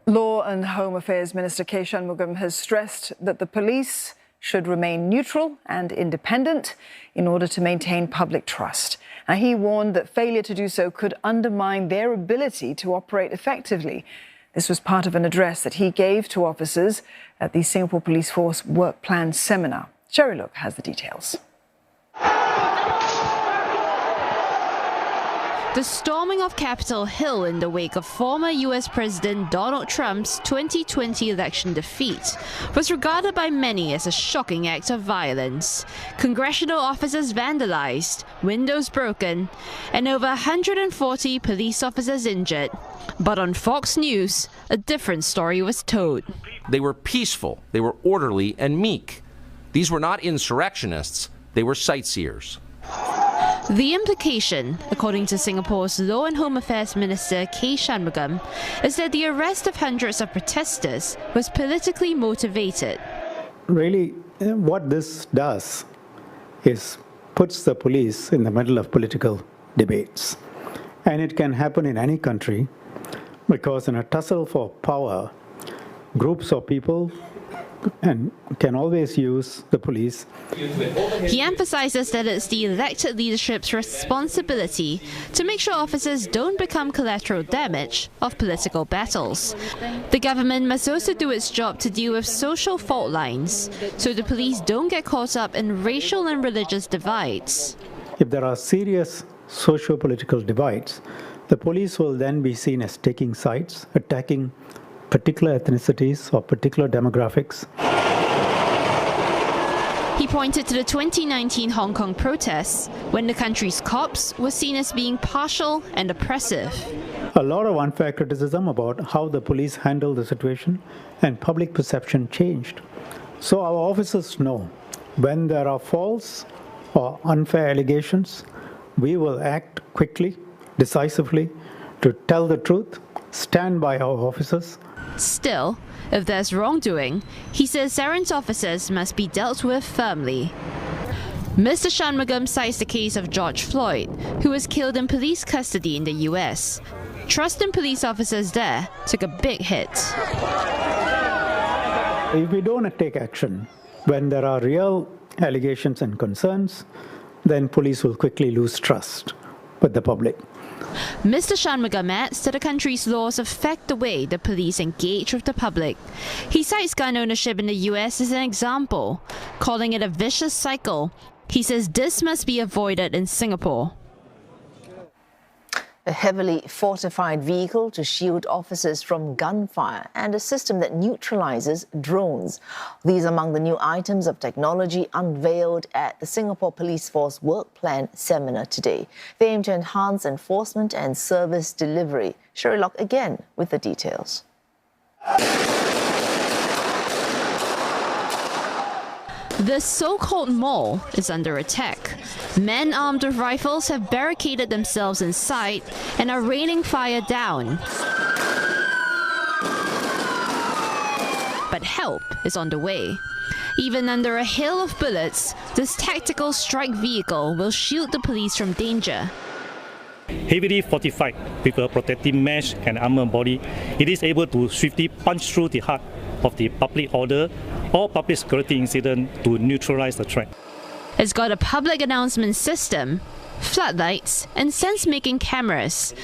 Law and Home Affairs Minister Shanmugam has stressed that the police should remain neutral and independent in order to maintain public trust. Now, he warned that failure to do so could undermine their ability to operate effectively. This was part of an address that he gave to officers at the Singapore Police Force Workplan seminar. Sherry Look has the details. The storming of Capitol Hill in the wake of former US President Donald Trump's 2020 election defeat was regarded by many as a shocking act of violence. Congressional offices vandalized, windows broken, and over 140 police officers injured. But on Fox News, a different story was told. They were peaceful, they were orderly and meek. These were not insurrectionists, they were sightseers. The implication, according to Singapore's Law and Home Affairs Minister Shanmugam, is that the arrest of hundreds of protesters was politically motivated. Really, what this does is puts the police in the middle of political debates. And it can happen in any country because in a tussle for power, groups of people can always use the police. He emphasizes that it's the elected leadership's responsibility to make sure officers don't become collateral damage of political battles. The government must also do its job to deal with social fault lines, so the police don't get caught up in racial and religious divides. If there are serious socio-political divides, the police will then be seen as taking sides, attacking particular ethnicities or particular demographics. He pointed to the 2019 Hong Kong protests, when the country's cops were seen as being partial and oppressive. A lot of unfair criticism about how the police handled the situation, and public perception changed. So our officers know when there are false or unfair allegations, we will act quickly, decisively, to tell the truth, stand by our officers. Still, if there's wrongdoing, he says errant officers must be dealt with firmly. Mr. Shanmugam cites the case of George Floyd, who was killed in police custody in the US. Trust in police officers there took a big hit. If we don't take action when there are real allegations and concerns, then police will quickly lose trust with the public. Mr. Shanmugam adds that the country's laws affect the way the police engage with the public. He cites gun ownership in the US as an example, calling it a vicious cycle. He says this must be avoided in Singapore. A heavily fortified vehicle to shield officers from gunfire and a system that neutralizes drones. These are among the new items of technology unveiled at the Singapore Police Force Workplan seminar today. They aim to enhance enforcement and service delivery. Sherry Lock again with the details. The so-called mall is under attack. Men armed with rifles have barricaded themselves inside and are raining fire down. But help is on the way. Even under a hail of bullets, this tactical strike vehicle will shield the police from danger. Heavily fortified with a protective mesh and armored body, it is able to swiftly punch through the heart of the public order or public security incident to neutralize the threat. It's got a public announcement system, floodlights, and sense-making cameras.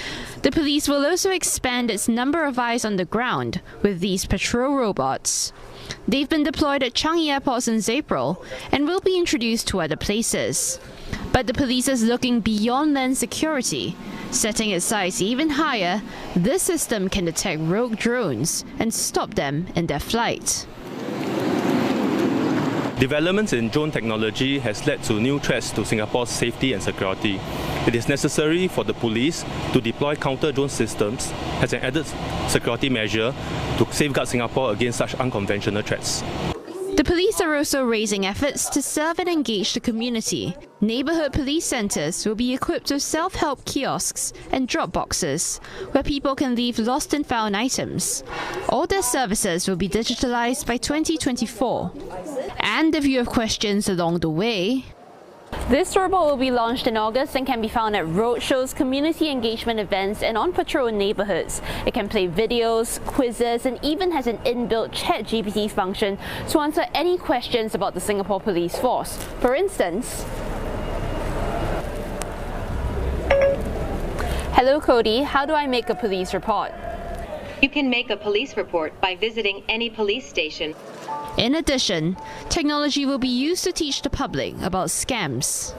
The police will also expand its number of eyes on the ground with these patrol robots. They've been deployed at Changi Airport since April and will be introduced to other places. But the police is looking beyond land security. Setting its sights even higher, this system can detect rogue drones and stop them in their flight. Developments in drone technology has led to new threats to Singapore's safety and security. It is necessary for the police to deploy counter-drone systems as an added security measure to safeguard Singapore against such unconventional threats. The police are also raising efforts to serve and engage the community. Neighbourhood police centres will be equipped with self-help kiosks and drop boxes, where people can leave lost and found items. All their services will be digitalised by 2024. And if you have questions along the way, This robot will be launched in August and can be found at roadshows, community engagement events, and on patrol in neighborhoods. It can play videos, quizzes, and even has an inbuilt ChatGPT function to answer any questions about the Singapore Police Force. For instance, hello Cody, how do I make a police report? You can make a police report by visiting any police station. In addition, technology will be used to teach the public about scams.